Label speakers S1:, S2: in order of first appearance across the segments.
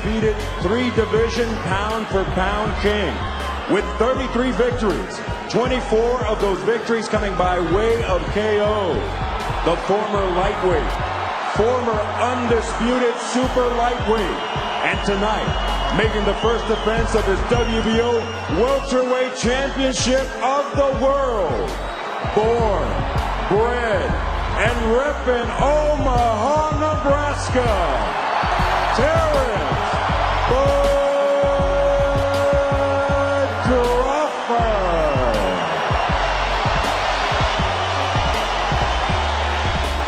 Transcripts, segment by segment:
S1: undefeated three-division pound-for-pound king with 33 victories, 24 of those victories coming by way of KO. The former lightweight, former undisputed super lightweight, and tonight, making the first defense of his WBO welterweight championship of the world. Born, bred, and repping Omaha, Nebraska, Terence Crawford.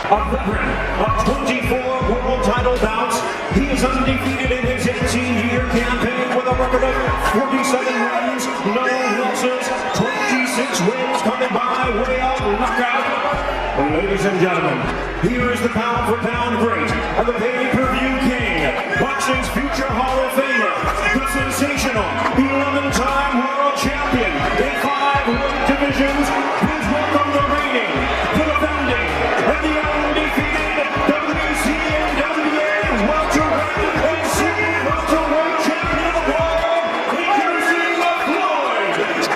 S2: A veteran of 24 world title bouts, he is undefeated in his 18-year campaign with a record of 47 wins, no losses, 26 wins coming by way of knockout. Ladies and gentlemen, here is the pound-for-pound great and the pay-per-view king, boxing's future Hall of Famer, the sensational 11-time world champion in 5 weight divisions. Please welcome the reigning, the defending, and the undefeated WCNWA welterweight and super welterweight champion of the world, introducing Floyd Mayweather.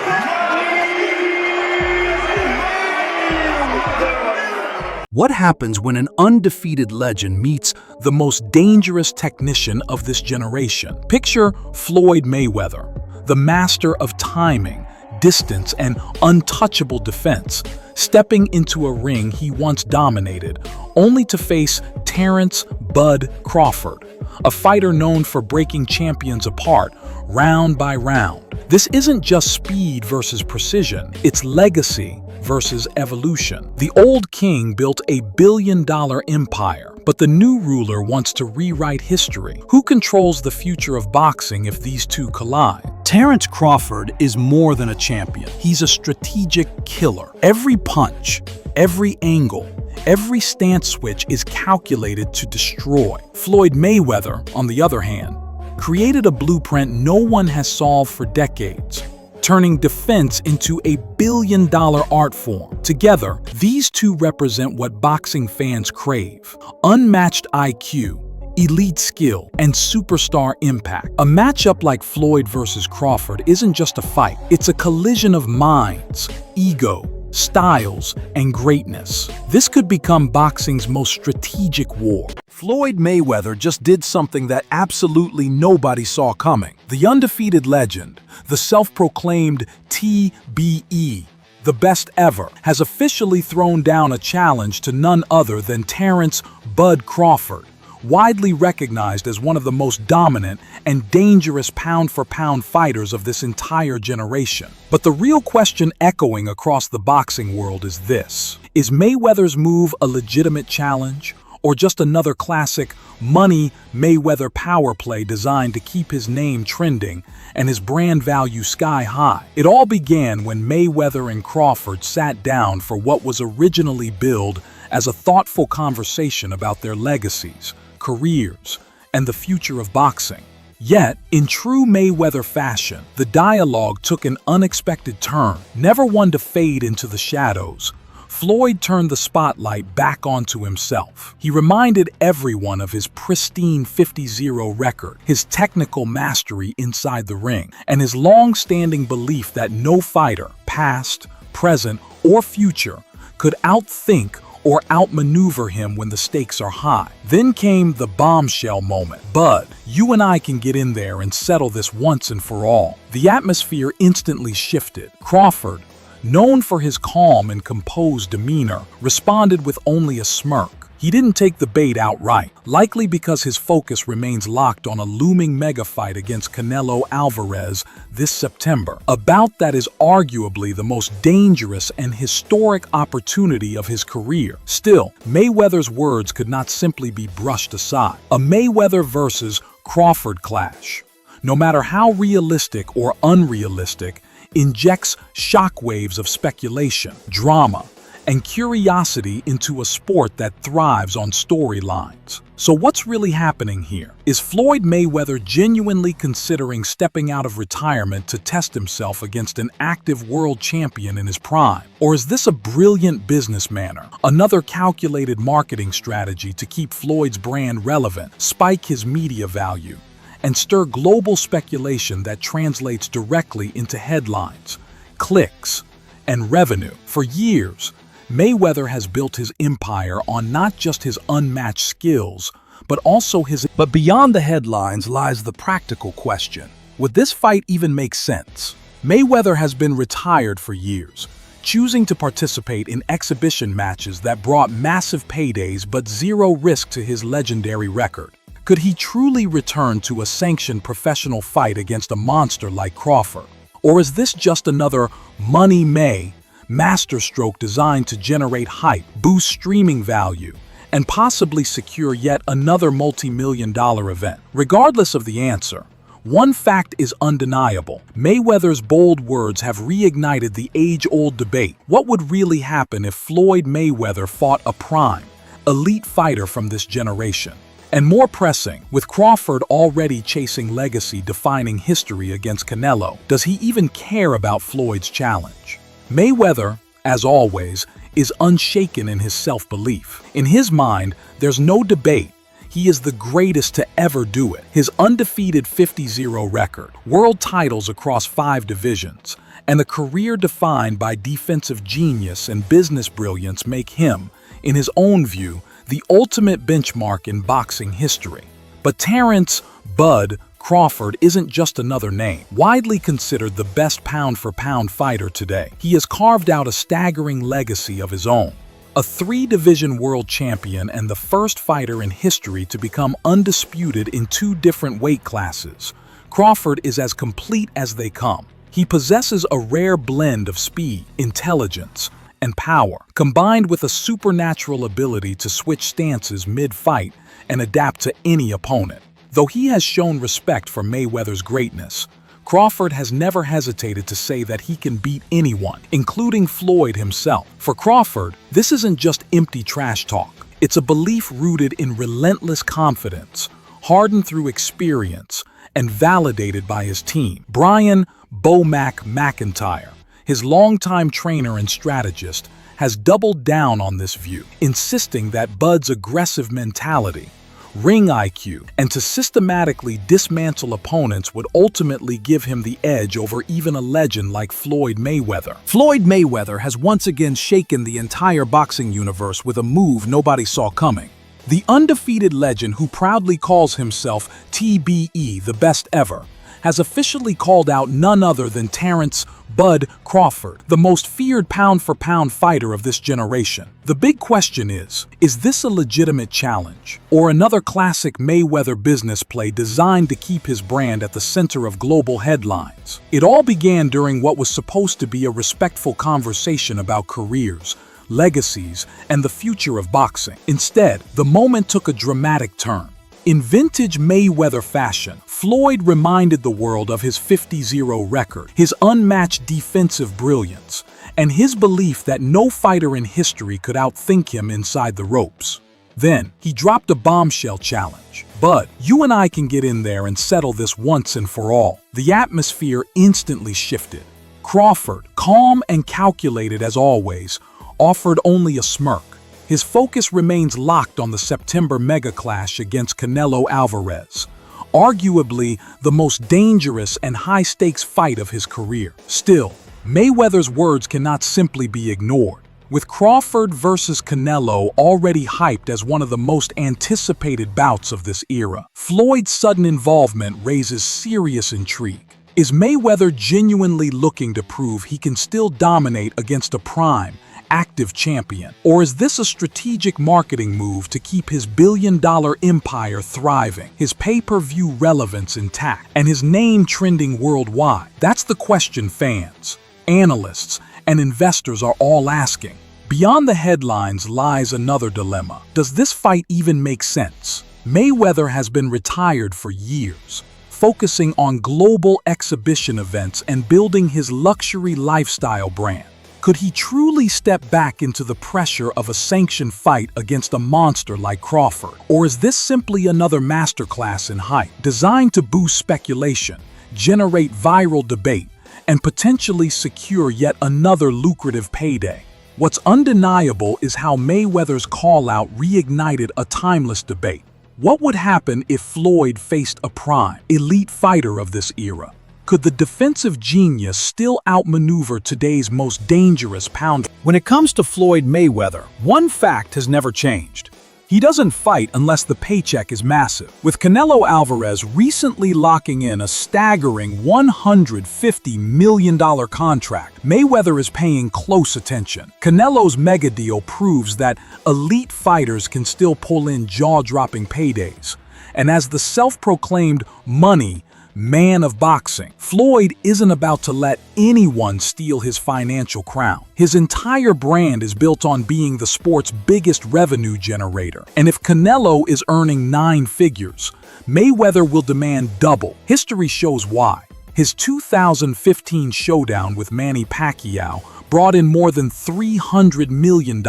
S3: What happens when an undefeated legend meets the most dangerous technician of this generation? Picture Floyd Mayweather, the master of timing, distance, and untouchable defense, stepping into a ring he once dominated, only to face Terence "Bud" Crawford, a fighter known for breaking champions apart round by round. This isn't just speed versus precision, it's legacy versus evolution. The old king built a billion-dollar empire, but the new ruler wants to rewrite history. Who controls the future of boxing if these two collide?
S4: Terence Crawford is more than a champion.
S3: He's a strategic killer. Every punch, every angle, every stance switch is calculated to destroy. Floyd Mayweather, on the other hand, created a blueprint no one has solved for decades, turning defense into a billion-dollar art form. Together, these two represent what boxing fans crave: unmatched IQ, elite skill, and superstar impact. A matchup like Floyd versus Crawford isn't just a fight, it's a collision of minds, ego, styles, and greatness. This could become boxing's most strategic war.
S4: Floyd Mayweather just did something that absolutely nobody saw coming. The undefeated legend, the self-proclaimed TBE, the best ever, has officially thrown down a challenge to none other than Terence "Bud" Crawford, widely recognized as one of the most dominant and dangerous pound-for-pound fighters of this entire generation. But the real question echoing across the boxing world is this: is Mayweather's move a legitimate challenge, or just another classic money Mayweather power play designed to keep his name trending and his brand value sky high? It all began when Mayweather and Crawford sat down for what was originally billed as a thoughtful conversation about their legacies, careers, and the future of boxing. Yet, in true Mayweather fashion, the dialogue took an unexpected turn. Never one to fade into the shadows, Floyd turned the spotlight back onto himself. He reminded everyone of his pristine 50-0 record, his technical mastery inside the ring, and his long-standing belief that no fighter, past, present, or future, could outthink or outmaneuver him when the stakes are high. Then came the bombshell moment. "Bud, you and I can get in there and settle this once and for all." The atmosphere instantly shifted. Crawford, known for his calm and composed demeanor, responded with only a smirk. He didn't take the bait outright, likely because his focus remains locked on a looming mega fight against Canelo Alvarez this September, a bout that is arguably the most dangerous and historic opportunity of his career. Still, Mayweather's words could not simply be brushed aside. A Mayweather versus Crawford clash, no matter how realistic or unrealistic, injects shockwaves of speculation, drama, and curiosity into a sport that thrives on storylines. So what's really happening here? Is Floyd Mayweather genuinely considering stepping out of retirement to test himself against an active world champion in his prime? Or is this a brilliant business manner, another calculated marketing strategy to keep Floyd's brand relevant, spike his media value, and stir global speculation that translates directly into headlines, clicks, and revenue. For years, Mayweather has built his empire on not just his unmatched skills, but also his... But beyond the headlines lies the practical question. Would this fight even make sense? Mayweather has been retired for years, choosing to participate in exhibition matches that brought massive paydays but zero risk to his legendary record. Could he truly return to a sanctioned professional fight against a monster like Crawford? Or is this just another Money May masterstroke designed to generate hype, boost streaming value, and possibly secure yet another multi-million-dollar event? Regardless of the answer, one fact is undeniable. Mayweather's bold words have reignited the age-old debate. What would really happen if Floyd Mayweather fought a prime, elite fighter from this generation? And more pressing, with Crawford already chasing legacy-defining history against Canelo, does he even care about Floyd's challenge? Mayweather, as always, is unshaken in his self-belief. In his mind, there's no debate. He is the greatest to ever do it. His undefeated 50-0 record, world titles across 5 divisions, and a career defined by defensive genius and business brilliance make him, in his own view, the ultimate benchmark in boxing history. But Terence "Bud" Crawford isn't just another name. Widely considered the best pound-for-pound fighter today, he has carved out a staggering legacy of his own. A 3-division world champion and the first fighter in history to become undisputed in 2 different weight classes, Crawford is as complete as they come. He possesses a rare blend of speed, intelligence, and power, combined with a supernatural ability to switch stances mid-fight and adapt to any opponent. Though he has shown respect for Mayweather's greatness, Crawford has never hesitated to say that he can beat anyone, including Floyd himself. For Crawford, this isn't just empty trash talk. It's a belief rooted in relentless confidence, hardened through experience, and validated by his team. Brian "Bo-Mac" McIntyre, his longtime trainer and strategist, has doubled down on this view, insisting that Bud's aggressive mentality, ring IQ, and to systematically dismantle opponents would ultimately give him the edge over even a legend like Floyd Mayweather. Floyd Mayweather has once again shaken the entire boxing universe with a move nobody saw coming. The undefeated legend, who proudly calls himself TBE, the best ever, has officially called out none other than Terence "Bud" Crawford, the most feared pound-for-pound fighter of this generation. The big question is this a legitimate challenge, or another classic Mayweather business play designed to keep his brand at the center of global headlines? It all began during what was supposed to be a respectful conversation about careers, legacies, and the future of boxing. Instead, the moment took a dramatic turn. In vintage Mayweather fashion, Floyd reminded the world of his 50-0 record, his unmatched defensive brilliance, and his belief that no fighter in history could outthink him inside the ropes. Then, he dropped a bombshell challenge. "Bud, you and I can get in there and settle this once and for all." The atmosphere instantly shifted. Crawford, calm and calculated as always, offered only a smirk. His focus remains locked on the September mega clash against Canelo Alvarez, arguably the most dangerous and high-stakes fight of his career. Still, Mayweather's words cannot simply be ignored. With Crawford versus Canelo already hyped as one of the most anticipated bouts of this era, Floyd's sudden involvement raises serious intrigue. Is Mayweather genuinely looking to prove he can still dominate against a prime, active champion? Or is this a strategic marketing move to keep his billion-dollar empire thriving, his pay-per-view relevance intact, and his name trending worldwide? That's the question fans, analysts, and investors are all asking. Beyond the headlines lies another dilemma. Does this fight even make sense? Mayweather has been retired for years, focusing on global exhibition events and building his luxury lifestyle brand. Could he truly step back into the pressure of a sanctioned fight against a monster like Crawford? Or is this simply another masterclass in hype, designed to boost speculation, generate viral debate, and potentially secure yet another lucrative payday? What's undeniable is how Mayweather's call-out reignited a timeless debate. What would happen if Floyd faced a prime, elite fighter of this era? Could the defensive genius still outmaneuver today's most dangerous pounder? When it comes to Floyd Mayweather, one fact has never changed. He doesn't fight unless the paycheck is massive. With Canelo Alvarez recently locking in a staggering $150 million contract, Mayweather is paying close attention. Canelo's mega deal proves that elite fighters can still pull in jaw-dropping paydays. And as the self-proclaimed money man of boxing, Floyd isn't about to let anyone steal his financial crown. His entire brand is built on being the sport's biggest revenue generator. And if Canelo is earning 9 figures, Mayweather will demand double. History shows why. His 2015 showdown with Manny Pacquiao brought in more than $300 million,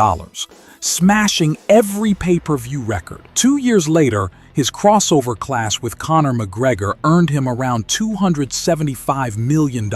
S4: smashing every pay-per-view record. 2 years later, his crossover clash with Conor McGregor earned him around $275 million,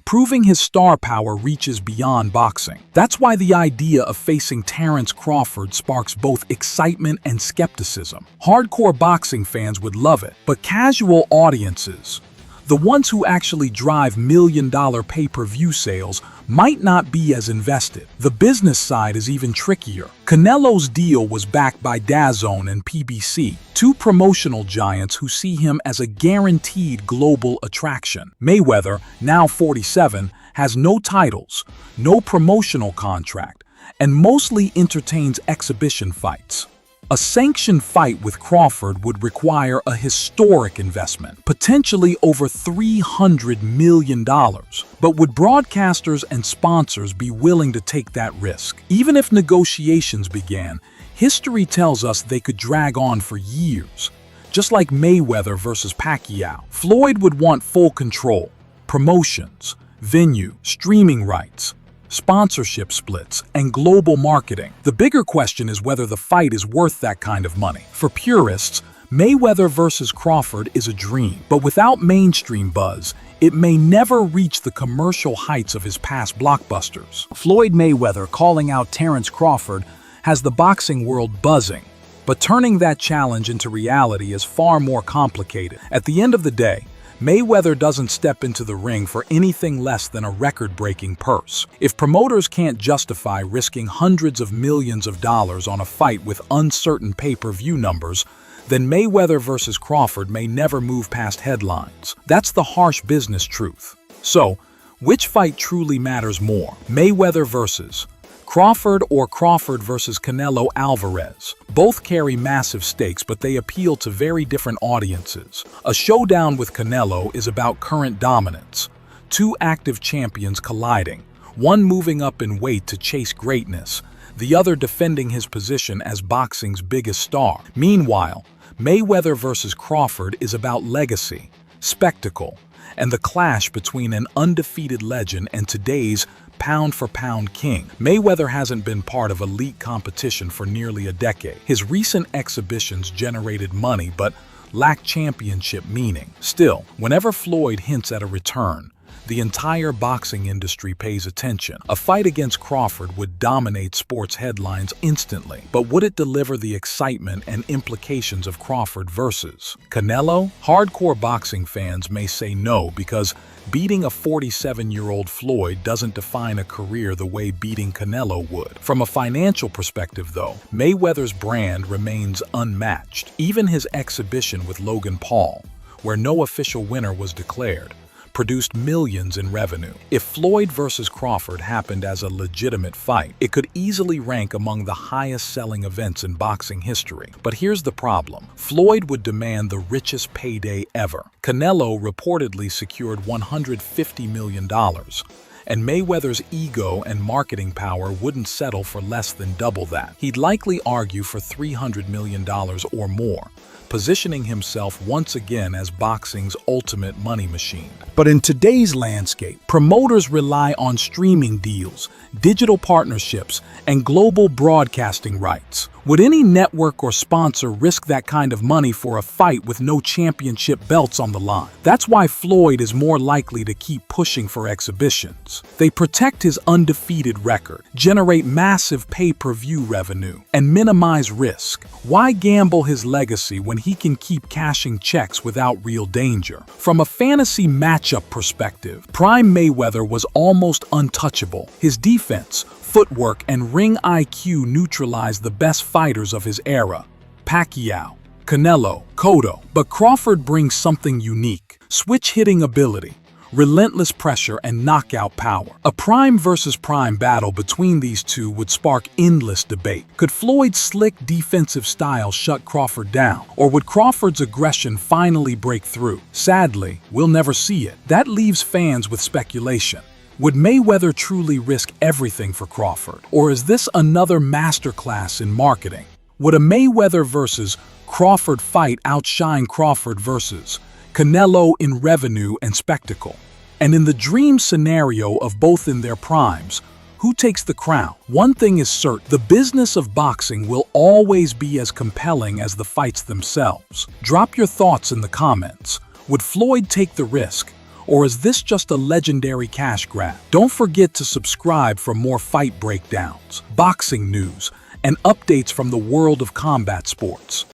S4: proving his star power reaches beyond boxing. That's why the idea of facing Terence Crawford sparks both excitement and skepticism. Hardcore boxing fans would love it, but casual audiences, the ones who actually drive million-dollar pay-per-view sales, might not be as invested. The business side is even trickier. Canelo's deal was backed by DAZN and PBC, two promotional giants who see him as a guaranteed global attraction. Mayweather, now 47, has no titles, no promotional contract, and mostly entertains exhibition fights. A sanctioned fight with Crawford would require a historic investment, potentially over $300 million. But would broadcasters and sponsors be willing to take that risk? Even if negotiations began, history tells us they could drag on for years. Just like Mayweather versus Pacquiao, Floyd would want full control, promotions, venue, streaming rights, sponsorship splits, and global marketing. The bigger question is whether the fight is worth that kind of money. For purists, Mayweather versus Crawford is a dream, but without mainstream buzz, it may never reach the commercial heights of his past blockbusters. Floyd Mayweather calling out Terence Crawford has the boxing world buzzing, but turning that challenge into reality is far more complicated. At the end of the day, Mayweather doesn't step into the ring for anything less than a record-breaking purse. If promoters can't justify risking hundreds of millions of dollars on a fight with uncertain pay-per-view numbers, then Mayweather versus Crawford may never move past headlines. That's the harsh business truth. So, which fight truly matters more? Mayweather versus Crawford or Crawford versus Canelo Alvarez? Both carry massive stakes, but they appeal to very different audiences. A showdown with Canelo is about current dominance. Two active champions colliding, one moving up in weight to chase greatness, the other defending his position as boxing's biggest star. Meanwhile, Mayweather versus Crawford is about legacy, spectacle, and the clash between an undefeated legend and today's pound-for-pound king. Mayweather hasn't been part of elite competition for nearly a decade. His recent exhibitions generated money but lack championship meaning. Still, whenever Floyd hints at a return, the entire boxing industry pays attention. A fight against Crawford would dominate sports headlines instantly, but would it deliver the excitement and implications of Crawford versus Canelo? Hardcore boxing fans may say no because beating a 47-year-old Floyd doesn't define a career the way beating Canelo would. From a financial perspective, though, Mayweather's brand remains unmatched. Even his exhibition with Logan Paul, where no official winner was declared, produced millions in revenue. If Floyd versus Crawford happened as a legitimate fight, it could easily rank among the highest-selling events in boxing history. But here's the problem. Floyd would demand the richest payday ever. Canelo reportedly secured $150 million, and Mayweather's ego and marketing power wouldn't settle for less than double that. He'd likely argue for $300 million or more,
S3: positioning himself once again as boxing's ultimate money machine.
S4: But in today's landscape, promoters rely on streaming deals, digital partnerships, and global broadcasting rights. Would any network or sponsor risk that kind of money for a fight with no championship belts on the line? That's why Floyd is more likely to keep pushing for exhibitions. They protect his undefeated record, generate massive pay-per-view revenue, and minimize risk. Why gamble his legacy when he can keep cashing checks without real danger? From a fantasy matchup perspective, Prime Mayweather was almost untouchable. His defense, footwork, and ring IQ neutralized the best fighters of his era: Pacquiao, Canelo, Cotto. But Crawford brings something unique: switch hitting ability, relentless pressure, and knockout power. A prime versus prime battle between these two would spark endless debate. Could Floyd's slick defensive style shut Crawford down, or would Crawford's aggression finally break through? Sadly, we'll never see it. That leaves fans with speculation. Would Mayweather truly risk everything for Crawford, or is this another masterclass in marketing? Would a Mayweather versus Crawford fight outshine Crawford versus Canelo in revenue and spectacle? And in the dream scenario of both in their primes, who takes the crown? One thing is certain: the business of boxing will always be as compelling as the fights themselves. Drop your thoughts in the comments. Would Floyd take the risk, or is this just a legendary cash grab? Don't forget to subscribe for more fight breakdowns, boxing news, and updates from the world of combat sports.